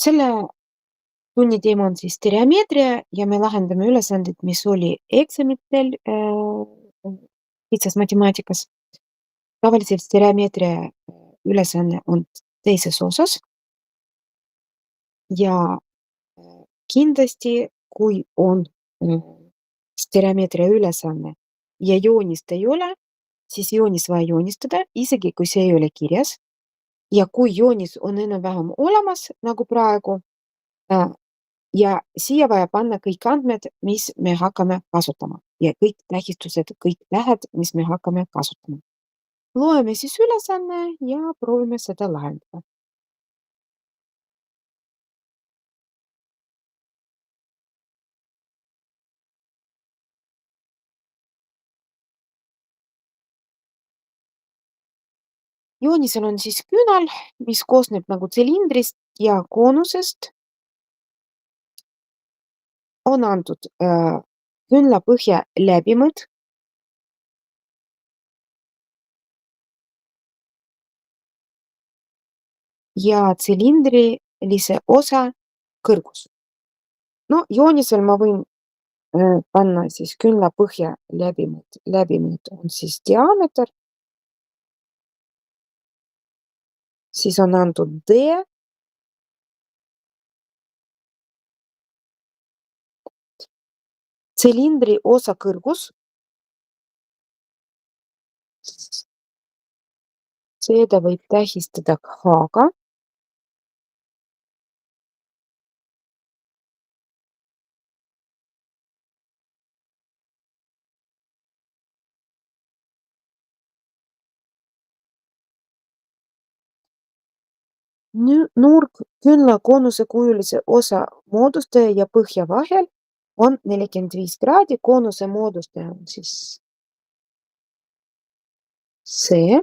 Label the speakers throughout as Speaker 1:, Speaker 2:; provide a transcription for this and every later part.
Speaker 1: Selle tunni teema on siis stereomeetria ja me lahendame ülesanded, mis oli eksamitel kitsas matemaatikas. Tavaliselt stereomeetria ülesanne on teises osas ja kindlasti, kui on stereomeetria ülesanne ja joonist ei ole, siis joonis vaja joonistada, isegi kui see ei ole kirjas. Ja kui joonis on enam-vähem olemas, nagu praegu, ja siia vaja panna kõik andmed, mis me hakkame kasutama ja kõik tähistused, kõik tähed, mis me hakkame kasutama. Loeme siis ülesanne ja proovime seda lahendada. Joonisel on siis küünal, mis koosneb nagu tsilindrist ja koonusest. On antud küünla põhja läbimõõt ja tsilindrilise osa kõrgus. No joonisel ma võin panna siis küünla põhja läbimõõt. Läbimõõt on siis diameeter. Siis on antud D. Tsilindri osa kõrgus. Seda võib tähistada H-ga. Nurk küünla koonusekujuline osa moodustaja ja põhja vahel on 45 kraadi. Koonuse moodustaja on siis see.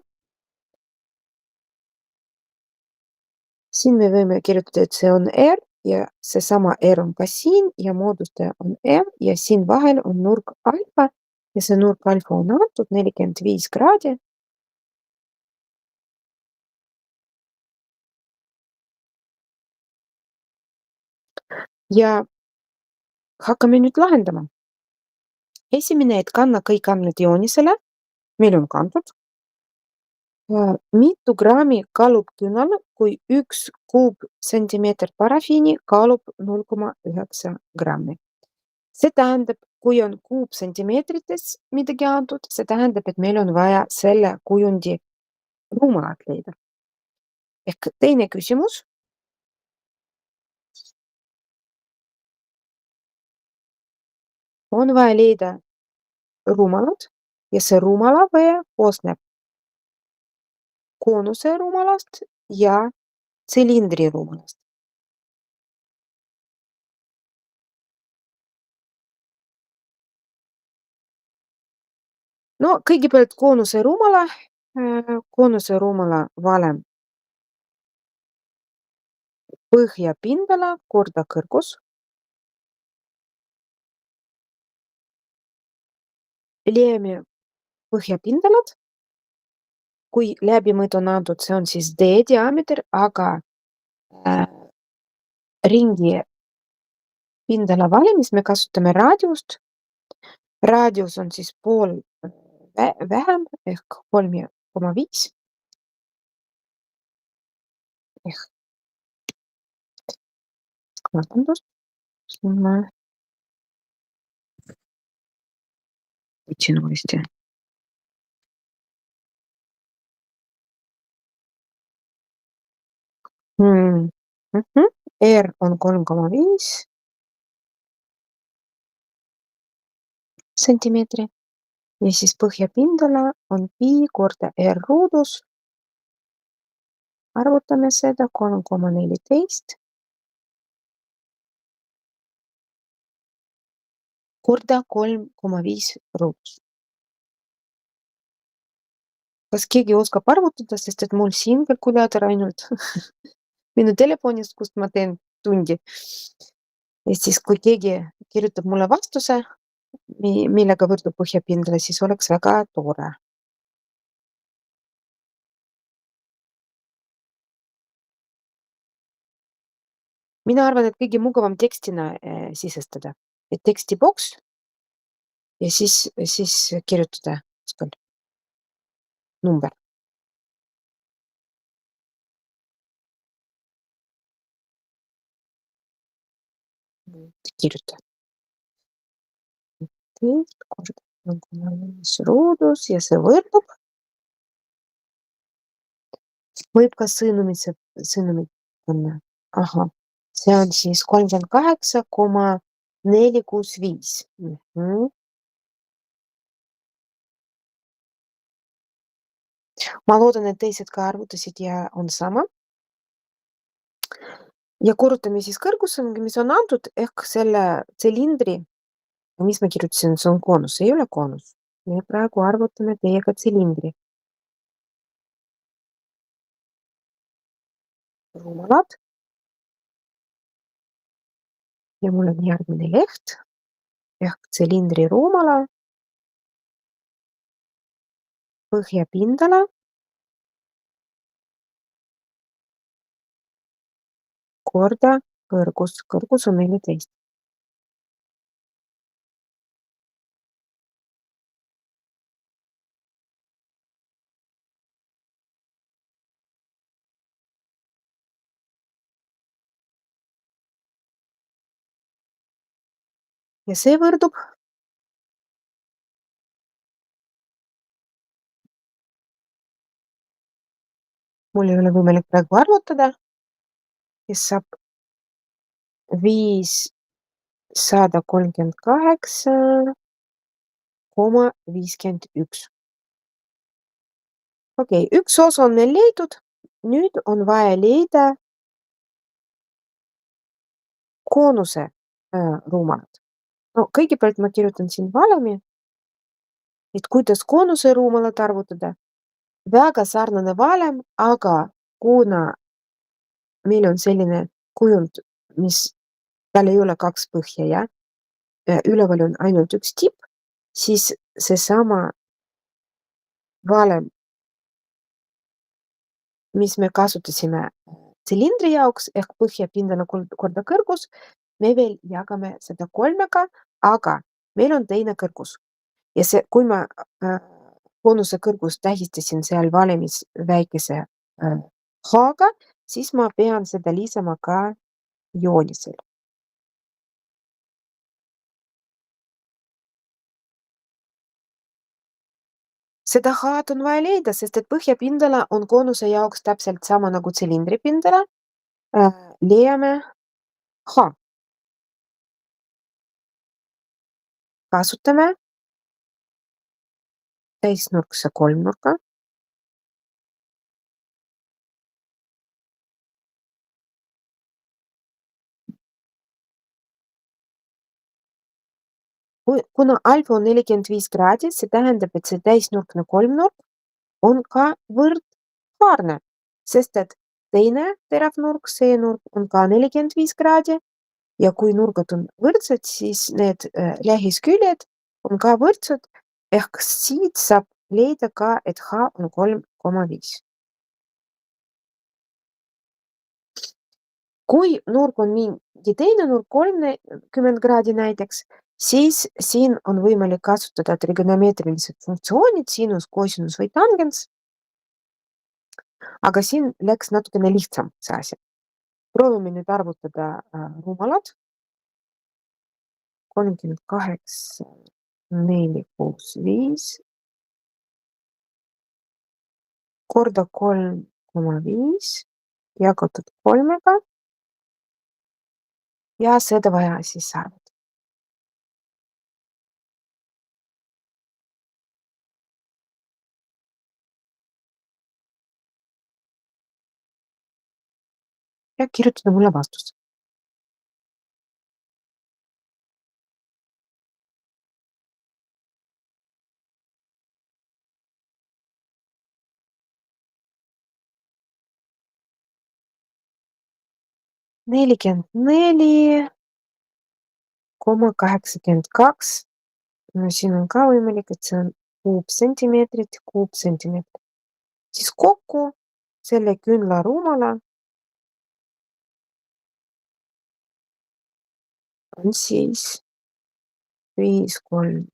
Speaker 1: Siin me võime kirjutada, et see on R ja seesama R on ka siin ja moodustaja on M ja siin vahel on nurk alfa ja see nurk alfa on antud 45 kraadi. Ja hakkame nüüd lahendama. Esimene, et kanna kõik andmed joonisele. Meil on kantud. Mitu grammi kaalub küünal, kui 1 kuupsentimeeter parafiini kaalub 0,9 grammi. See tähendab, kui on kuupsentimeetrites midagi antud, see tähendab, et meil on vaja selle kujundi ruumalat leida. Ehk teine küsimus. On vaja leida ruumalat ja see ruumala koosneb koonuse ruumalast ja tsilindri ruumalast. No kõigepealt koonuse ruumala valem põhjapindala korda kõrgus. Leiame põhjapindalad. Kui läbimõõt on antud, see on siis D diameeter, aga ringi pindala valimis me kasutame raadiust. Raadius on siis pool vähem ehk 3,5. Vabandust, siin ma võtsin uuesti. R on 3,5 sentimeetri ja siis põhjapindala on pi korda R ruudus. Arvutame seda 3,14 korda 3,5 ruudus. Kas keegi oskab arvutada, sest et mul siin kalkulaator ainult minu telefonist, kust ma teen tundi. Ja siis, kui keegi kirjutab mulle vastuse, millega võrdub põhjapindala, siis oleks väga tore. Mina arvan, et kõige mugavam tekstina sisestada, et tekstiboks ja siis kirjutada kuskil number. Kirjuta. Teist korda ruudus ja see võrdub. Võib ka sõnumit panna. Ahah, see on siis 38,465. Ma loodan, et teised ka arvutasid ja on sama. Ja korrutame siis kõrguse, mis on antud, ehk selle tsilindri, mis ma kirjutasin, see on koonus, ei ole koonus. Me praegu arvutame teiega tsilindri. Rumalad. Ja mul on järgmine leht ehk tsilindri ruumala põhjapindala korda kõrgus. Kõrgus on 14. Ja see võrdub mul ei ole võimalik praegu arvutada, kes saab 538,51. Okei, üks osa on meil leidnud. Nüüd on vaja leida koonuse ruumalad. No kõigepealt ma kirjutan siin valemi, et kuidas koonuse ruumalat arvutada. Väga sarnane valem, aga kuna meil on selline kujund, mis tal ei ole 2 põhja, jah, üleval on ainult üks tipp, siis seesama valem, mis me kasutasime tsilindri jaoks ehk põhjapindala korda kõrgus, me veel jagame seda 3-ga, aga meil on teine kõrgus. Ja see, kui ma koonuse kõrgust tähistasin seal valemis väikese H-ga, siis ma pean seda lisama ka joonisel. Seda H-d on vaja leida, sest et põhjapindala on koonuse jaoks täpselt sama nagu tsilindri pindala. Leiame H. Kasutame täisnurkse kolmnurka. Kuna alfa on 45 kraadi, see tähendab, et see täisnurkne kolmnurk on ka võrdhaarne, sest et teine teravnurk, see nurk on ka 45 kraadi ja kui nurgad on võrdsed, siis need lähisküljed on ka võrdsed, ehk siit saab leida ka, et H on 3,5. Kui nurk on mingi teine nurk 30 kraadi näiteks, siis siin on võimalik kasutada trigonomeetrilised funktsioonid, sinus, cosinus või tangens. Aga siin läks natukene lihtsam see asi. Proovime nüüd arvutada rumalad. 38,465 korda 3,5 jagatud 3-ga. Ja seda vaja siis arvutada. Ja kirjutada mulle vastus. Nelikümmend 4,82. No siin on ka võimalik, et see on kuupsentimeetrit. Siis kokku selle küünla ruumala on siis 5, 3,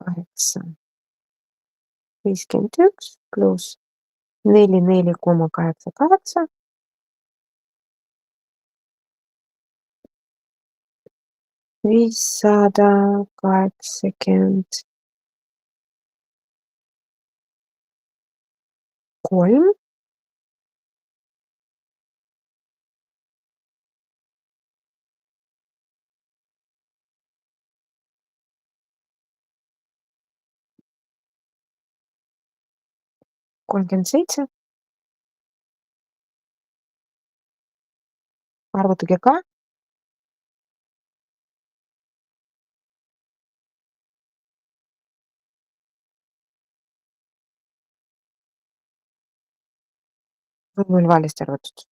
Speaker 1: 8, 51 pluss 4, 4,88. 583. 37. Arvutage ka. Või mul valesti arvatud?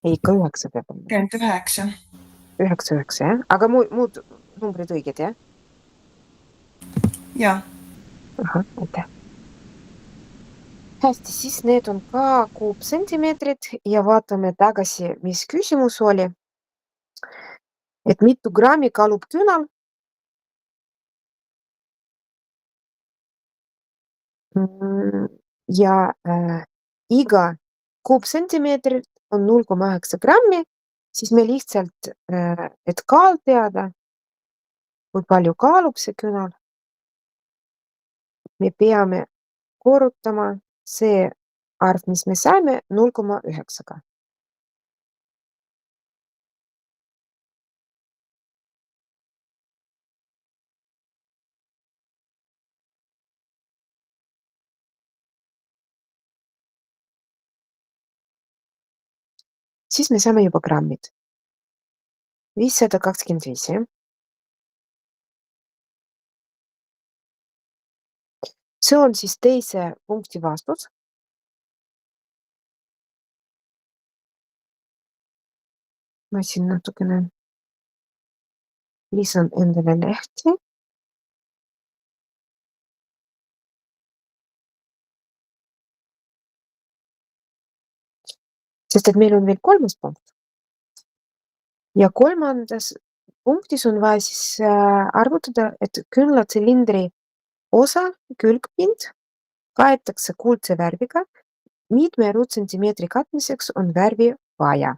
Speaker 1: Ei, ikka 9 peab olema.
Speaker 2: 39.
Speaker 1: 9, 9, jah? Aga muud numbrid õiged, jah?
Speaker 2: Jah.
Speaker 1: Ahah, aitäh. Hästi, siis need on ka kuupsentimeetrid ja vaatame tagasi, mis küsimus oli. Et mitu grammi kaalub künal? Ja iga kuupsentimeetrit on 0,9 grammi, siis me lihtsalt, et kaal teada, kui palju kaalub see künal, me peame korrutama see arv, mis me saime, 0,9-ga. Siis me saame juba grammid. 525, jah? See on siis teise punkti vastus. Ma siin natukene lisan endale lehti. Sest et meil on veel kolmas punkt. Ja kolmandas punktis on vaja siis arvutada, et küünlatsülindri osa, külgpind, kaetakse kuldse värviga. Mitme ruutsentimeetri katmiseks on värvi vaja?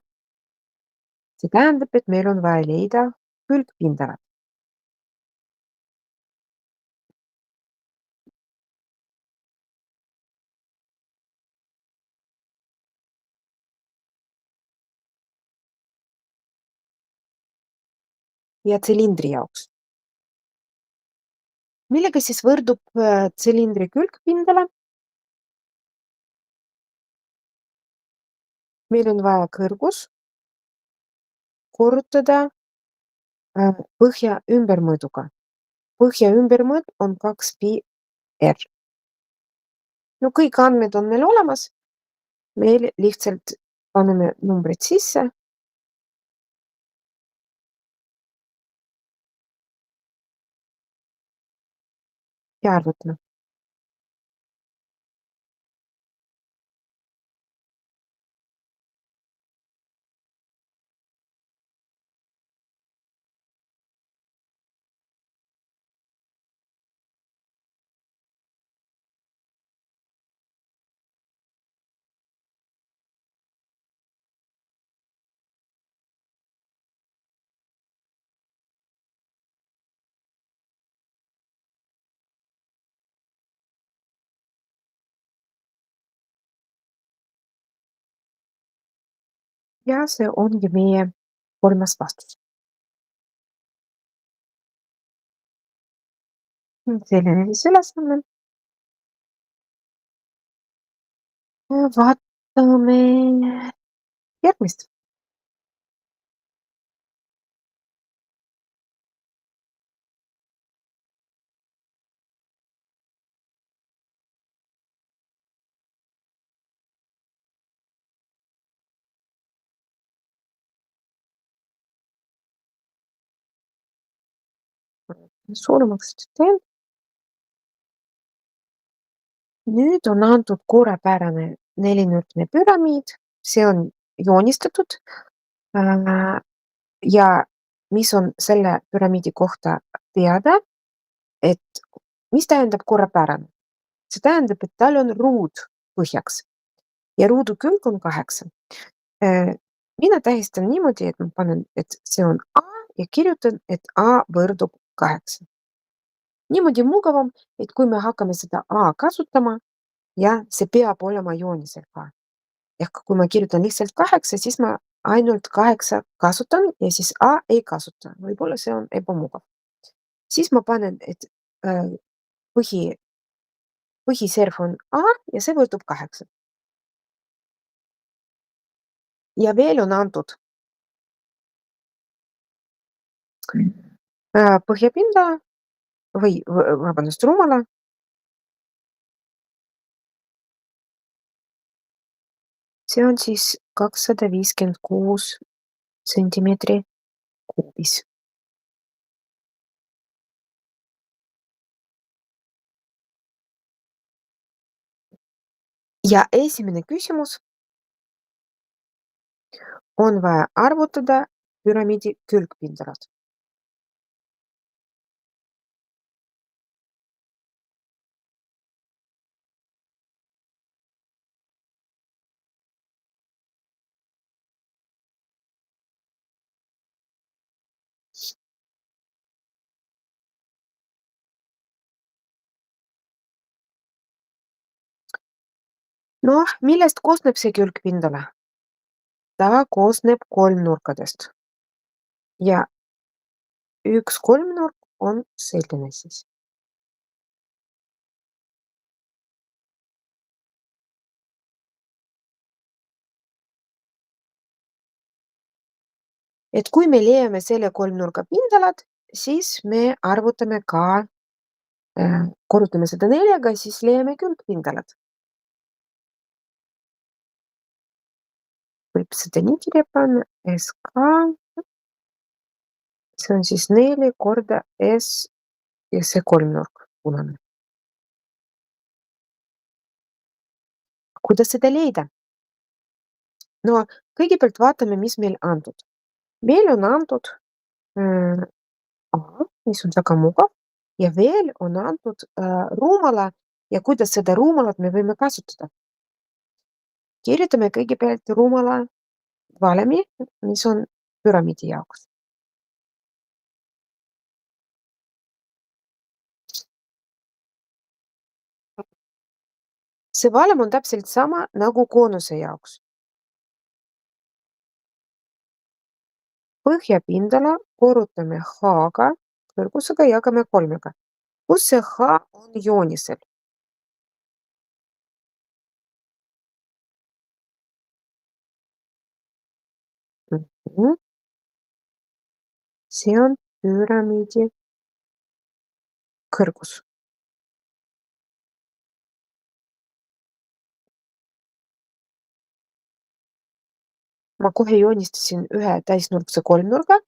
Speaker 1: See tähendab, et meil on vaja leida külgpindala. Ja tsülindri jaoks. Millega siis võrdub tsülindri külgpindala? Meil on vaja kõrgus korrutada põhja ümbermõõduga. Põhja ümbermõõt on 2πr. No kõik andmed on meil olemas. Meil lihtsalt paneme numbrid sisse. Ja arvutame. Ja see ongi meie kolmas vastus. Selline siis ülesanne. Vaatame järgmist. Suuremaks teen. Nüüd on antud korrapärane nelinurkne püramiid, see on joonistatud, ja mis on selle püramiidi kohta teada, et mis tähendab korrapärane? See tähendab, et tal on ruud põhjaks ja ruudu külg on 8. Mina tähistan niimoodi, et ma panen, et see on A ja kirjutan, et A võrdub 8. Niimoodi mugavam, et kui me hakkame seda A kasutama ja see peab olema joonisel ka. Ehk kui ma kirjutan lihtsalt 8, siis ma ainult 8 kasutan ja siis A ei kasuta. Võib-olla see on ebamugav. Siis ma panen, et põhiserv on A ja see võrdub 8. Ja veel on antud põhjapinda või vabandust, ruumala. See on siis 256 sentimeetri kuubis. Ja esimene küsimus on vaja arvutada püramiidi külgpindalat. Noh, millest koosneb see külgpindala? Ta koosneb kolmnurkadest ja üks kolmnurk on selline siis. Et kui me leiame selle kolmnurga pindalad, siis me arvutame ka, korrutame seda 4-ga, siis leiame külgpindalad. Võib seda nii kirja panna, SK, see on siis 4 korda S ja see kolmnurk punane. Kuidas seda leida? No kõigepealt vaatame, mis meil antud. Meil on antud A, mis on väga mugav ja veel on antud ruumala ja kuidas seda ruumalat me võime kasutada. Kirjutame kõigepealt ruumala valemi, mis on püramiidi jaoks. See valem on täpselt sama nagu koonuse jaoks. Põhjapindala korrutame H-ga, kõrgusega jagame 3-ga. Kus see H on joonisel? See on püramiidi kõrgus. Ma kohe joonistasin ühe täisnurkse kolmnurga.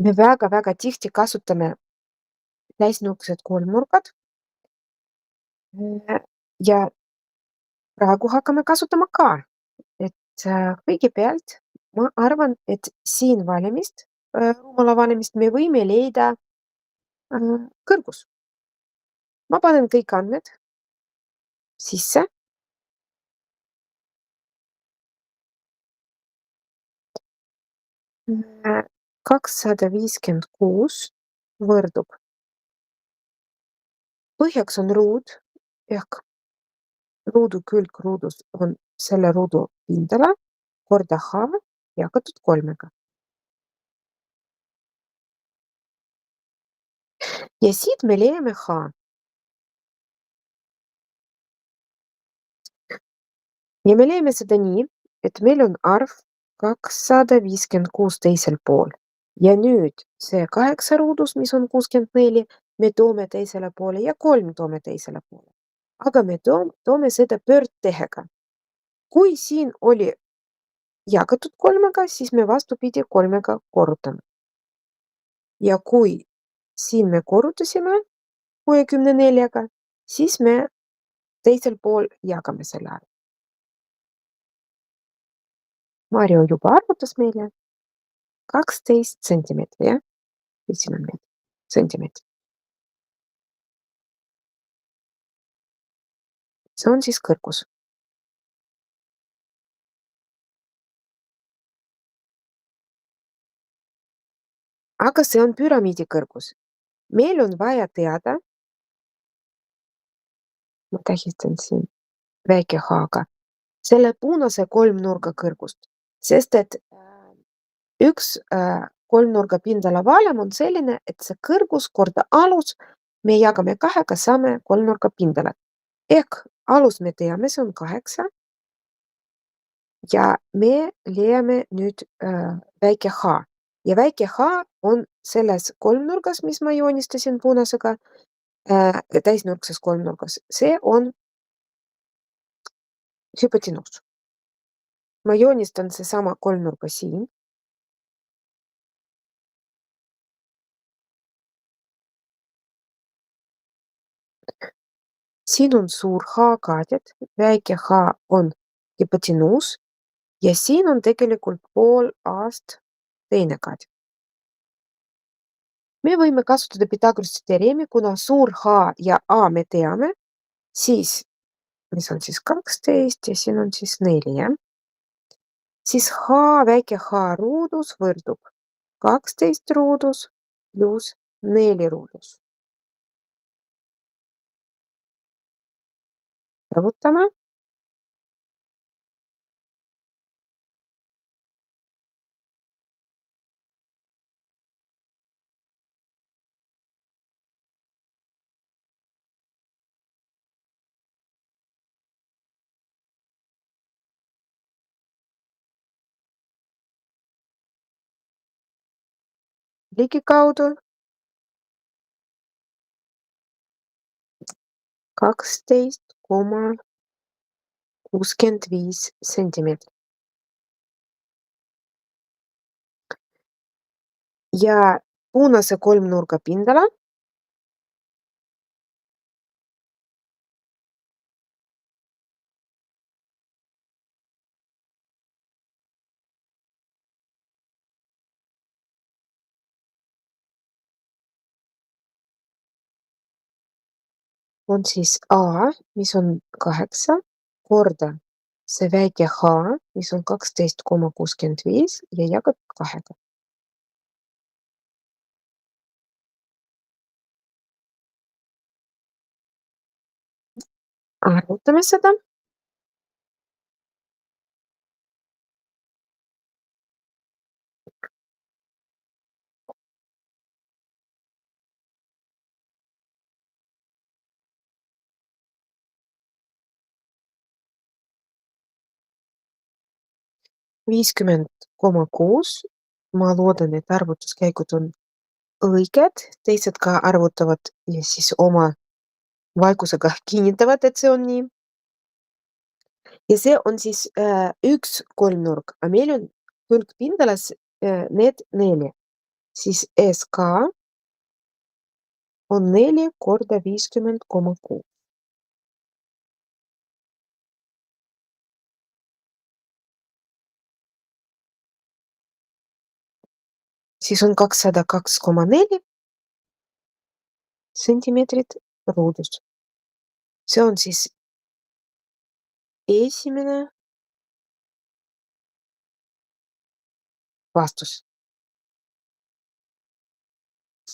Speaker 1: Me väga-väga tihti kasutame täisnurksed kolmnurgad. Ja praegu hakkame kasutama ka, et kõigepealt ma arvan, et siin valemist, ruumala valemist me võime leida kõrgus. Ma panen kõik andmed sisse. Äh, 256 võrdub. Põhjaks on ruud ehk ruudu külg ruudus on selle ruudu pindala korda H jagatud 3-ga. Ja siit me leiame H. Ja me leiame seda nii, et meil on arv 256 teisel pool. Ja nüüd see 8 ruudus, mis on 64, me toome teisele poole ja 3 toome teisele poole. Aga me toome seda pöördtehega. Kui siin oli jagatud 3-ga, siis me vastupidi 3-ga korrutame. Ja kui siin me korrutasime 64-ga, siis me teisel pool jagame selle ära. Mario juba arvutas meile 12 sentimeetri, jah? Või siin on meil sentimeetrit. See on siis kõrgus. Aga see on püramiidi kõrgus. Meil on vaja teada, ma tähistan siin väike H-ga, selle punase kolmnurga kõrgust, sest et üks kolmnurga pindala valem on selline, et see kõrgus korda alus me jagame kahega, saame kolmnurga pindalat. Ehk alus me teame, see on 8 ja me leiame nüüd väike H. Ja väike H on selles kolmnurgas, mis ma joonistasin punasega, täisnurkses kolmnurgas. See on hüpotenuus. Ma joonistan seesama kolmnurga siin. Siin on suur H kaadet, väike H on hüpotenuus ja siin on tegelikult pool A-st teine kaadet. Me võime kasutada Pythagorase teoreemi, kuna suur H ja A me teame, siis, mis on siis 12 ja siin on siis 4, jah? Siis H, väike H ruudus võrdub 12 ruudus pluss 4 ruudus. Arvutame. Ligikaudu 12,65 sentimeetrit. Ja punase kolmnurga pindala on siis A, mis on 8, korda see väike H, mis on 12,65 ja jagab 2-ga. Arvutame seda. Viiskümmend koma kuus. Ma loodan, et arvutuskäigud on õiged, teised ka arvutavad ja siis oma vaikusega kinnitavad, et see on nii. Ja see on siis üks kolmnurk, aga meil on külgpindalas need 4. Siis SK on 4 korda 50,6. Siis on 202,4 sentimeetrit ruudus. See on siis esimene vastus.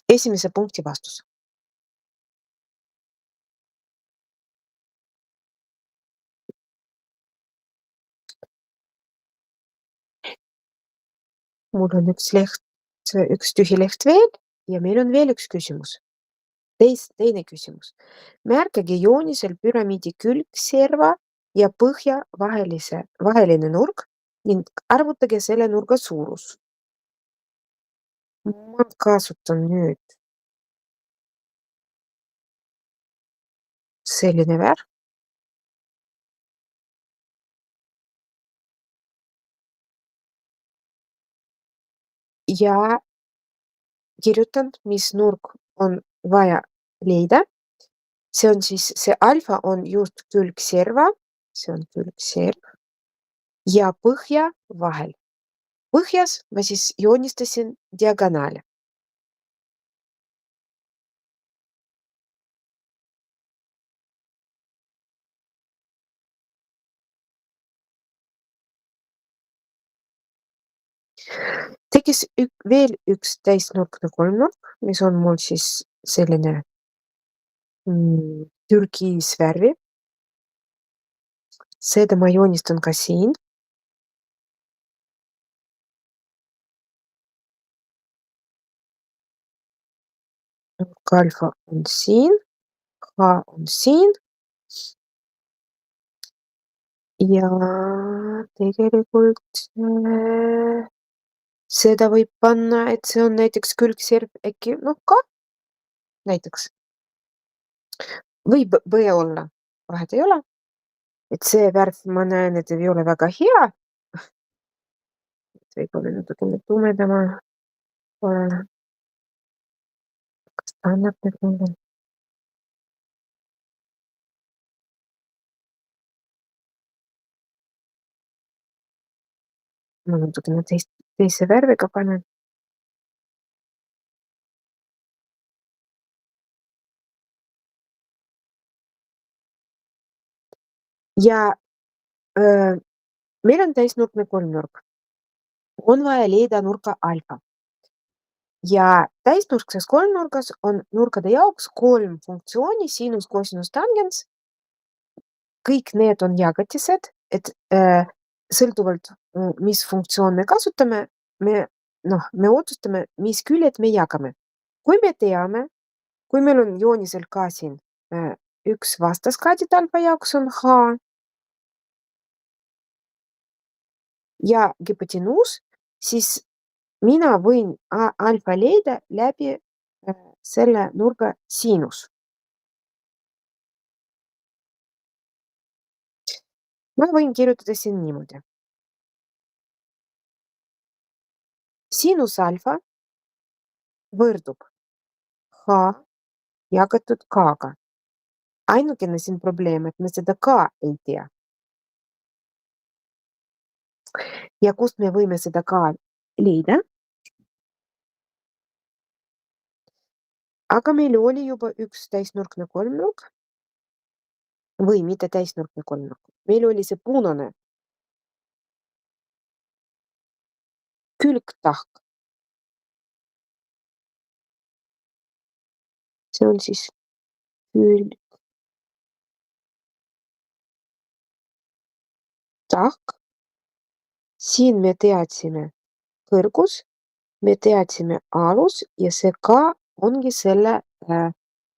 Speaker 1: Esimese punkti vastus. Mul on üks tühi leht veel ja meil on veel üks küsimus. Teine küsimus. Märkige joonisel püramiidi külgserva ja põhja vaheline nurk ning arvutage selle nurga suurus. Ma kasutan nüüd selline värv. Ja kirjutan, mis nurk on vaja leida. See on siis, see alfa on just külgserva, see on külgserv ja põhja vahel. Põhjas ma siis joonistasin diagonaale. Tekkis veel üks täisnurkne kolmnurk, mis on mul siis selline türkiisvärvi. Seda ma joonistan ka siin. Nurk alfa on siin, H on siin. Ja tegelikult seda võib panna, et see on näiteks külgserv äkki, noh ka näiteks. Võib B olla, vahet ei ole. Et see värv, ma näen, et ei ole väga hea. Võib-olla natukene tumedama panna. Kas ta annab nüüd mulle? Ma natukene teise värviga panen. Ja meil on täisnurkne kolmnurk. On vaja leida nurka alfa. Ja täisnurkses kolmnurgas on nurkade jaoks 3 funktsiooni, sinus, kosinus, tangens. Kõik need on jagatised, et sõltuvalt, mis funktsioon me kasutame, me otsustame, mis küljed me jagame. Kui me teame, kui meil on joonisel ka siin üks vastaskaadid alfa jaoks on H ja hüpotenuus, siis mina võin alfa leida läbi selle nurga sinus. Ma võin kirjutada siin niimoodi. Sinus alfa võrdub H jagatud K-ga. Ainukene siin probleem, et me seda ka ei tea. Ja kust me võime seda ka leida? Aga meil oli juba üks täisnurkne kolmnurk või mitte täisnurkne kolmnurk. Meil oli see punane külgtahk. See on siis külgtahk. Siin me teadsime kõrgus, me teadsime alus ja see ka ongi selle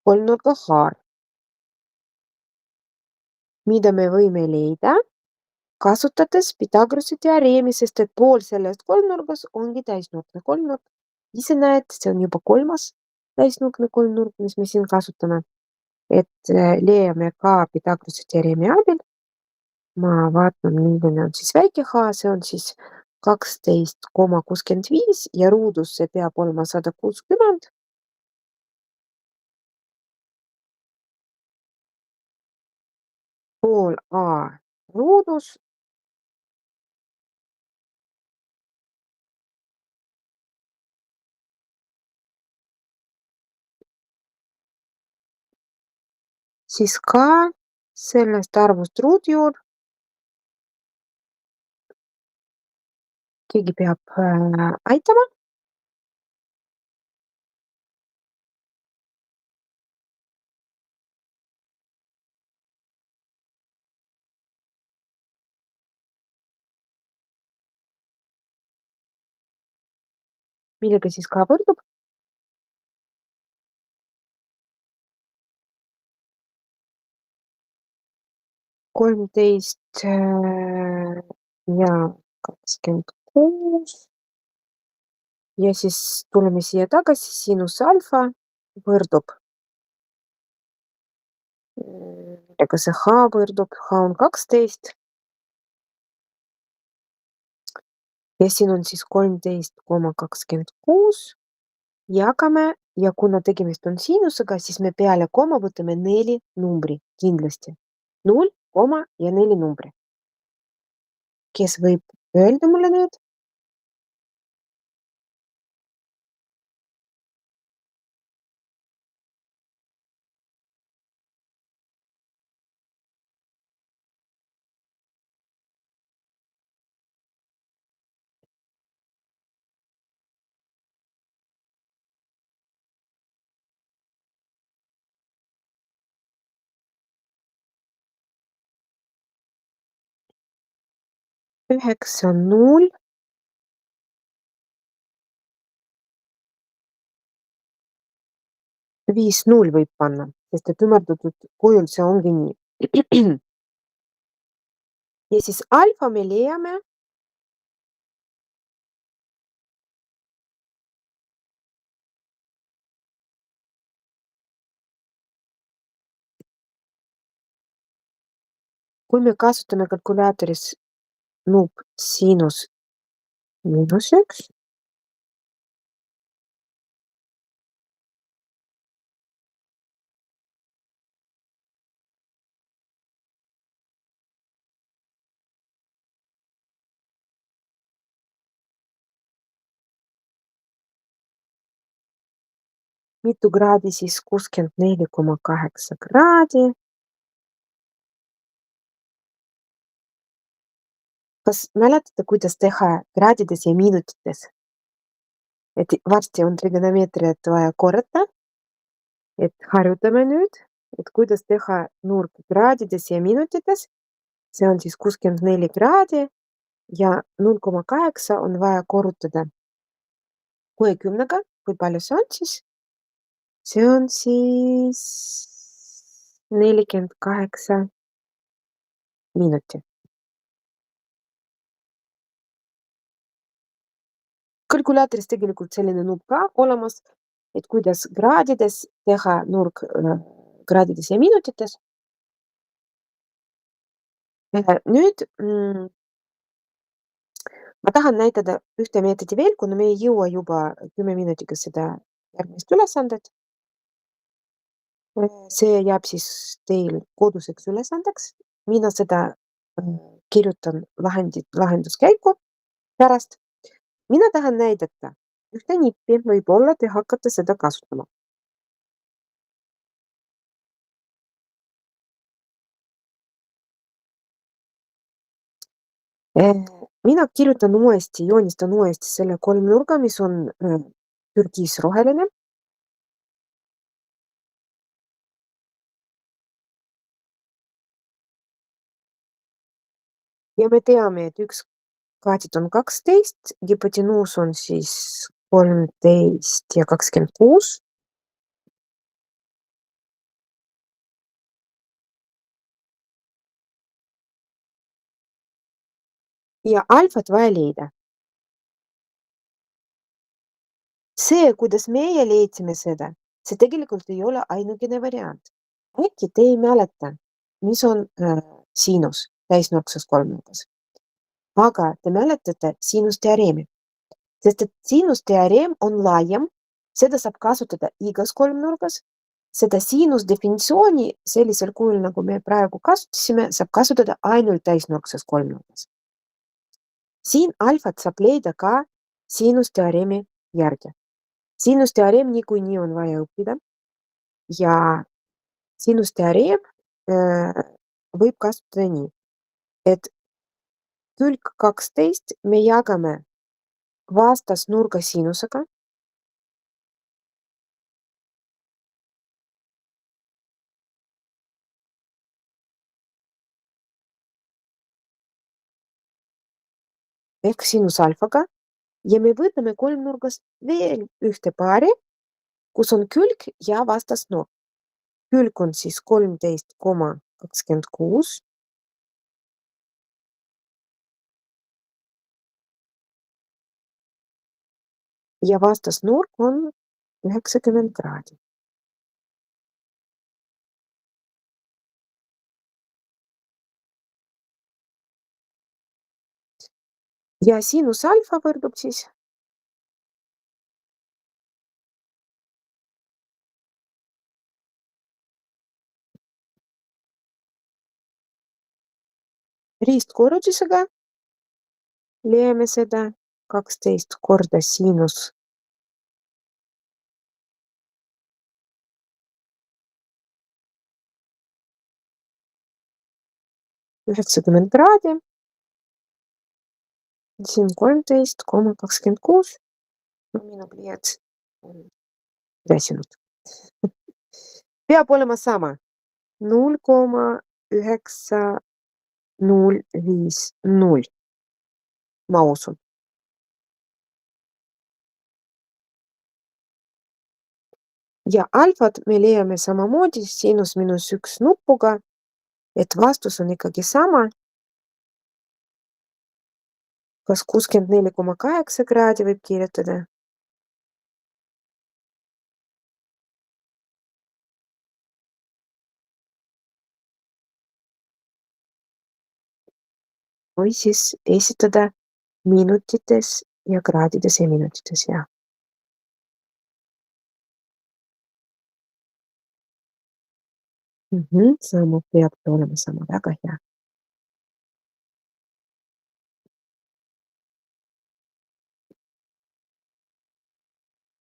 Speaker 1: kolmnurga haar. Mida me võime leida, kasutades Pythagorase teoreemi, sest et pool sellest kolmnurgas ongi täisnurkne kolmnurk. Ise näed, see on juba 3. täisnurkne kolmnurk, mis me siin kasutame. Et leiame ka Pythagorase teoreemi abil. Ma vaatan, milline on siis väike H, see on siis 12,65 ja ruudus see peab olema 160. Pool A ruudus siis ka sellest arvust ruudjuur keegi peab aitama. Millega siis ka võrdub? Kolmteist ja 26. Ja siis tuleme siia tagasi, sinus alfa võrdub. Millega see H võrdub? H on 12. Ja siin on siis 13,26. Jagame ja kuna tegemist on sinusega, siis me peale koma võtame 4 numbri kindlasti. 0, ja 4 numbri. kes võib öelda mulle nüüd? 9, 0. 5, 0 võib panna, sest et ümardatud kujul see ongi nii. Ja siis alfa me leiame kui me kasutame kalkulaatoris nuup siinus -1, mitu kraadi siis 64,8 kraadi. Kas mäletate, kuidas teha kraadides ja minutites? Et varsti on trigonomeetriat vaja korrata. Et harjutame nüüd, et kuidas teha nurk kraadides ja minutites. See on siis 64 kraadi ja 0,8 on vaja korrutada 60-ga. Kui palju see on siis? See on siis 48 minutit. Kalkulaatoris tegelikult selline nupp ka olemas, et kuidas kraadides teha nurk kraadides ja minutites. Nüüd ma tahan näitada ühte meetodi veel, kuna me ei jõua juba 10 minutiga seda järgmist ülesandet. See jääb siis teil koduseks ülesandeks. Mina seda kirjutan lahenduskäiku pärast. Mina tahan näidata ühte nippi, võib-olla te hakkate seda kasutama. Mina kirjutan uuesti, joonistan uuesti selle kolmnurga, mis on türkiisroheline. Ja me teame, et üks kaadid on 12, hipotenuus on siis 13 ja 26. Ja alfat vaja leida. See, kuidas meie leidsime seda, see tegelikult ei ole ainukene variant. Äkki te ei mäleta, mis on siinus täisnurkses kolmnurgas. Aga te mäletate siinusteoreemi, sest et siinusteoreem on laiem, seda saab kasutada igas kolmnurgas. Seda siinusdefinitsiooni sellisel kujul, nagu me praegu kasutasime, saab kasutada ainult täisnurkses kolmnurgas. Siin alfat saab leida ka siinusteoreemi järgi. Siinusteoreem niikuinii on vaja õppida ja siinusteoreem võib kasutada nii, et külg 12 me jagame vastasnurga siinusega. Ehk siinusalfaga ja me võtame kolmnurgast veel ühte paari, kus on külg ja vastasnurk. Külg on siis 13,26 ja vastasnurk on 90 kraadi. Ja siinusalfa võrdub siis ristkorrutisega Loeme seda 12 korda siinus. 90 kraadi. Siin 13,26. No minu pliiats on väsinud. Peab olema sama. 0,9050. Ma usun. Ja alfat me leiame samamoodi siinus miinus 1 nupuga, et vastus on ikkagi sama. Kas 64,8 kraadi võib kirjutada? Või siis esitada minutites ja kraadides ja minutites, jah. Sama peabki olema sama, väga hea.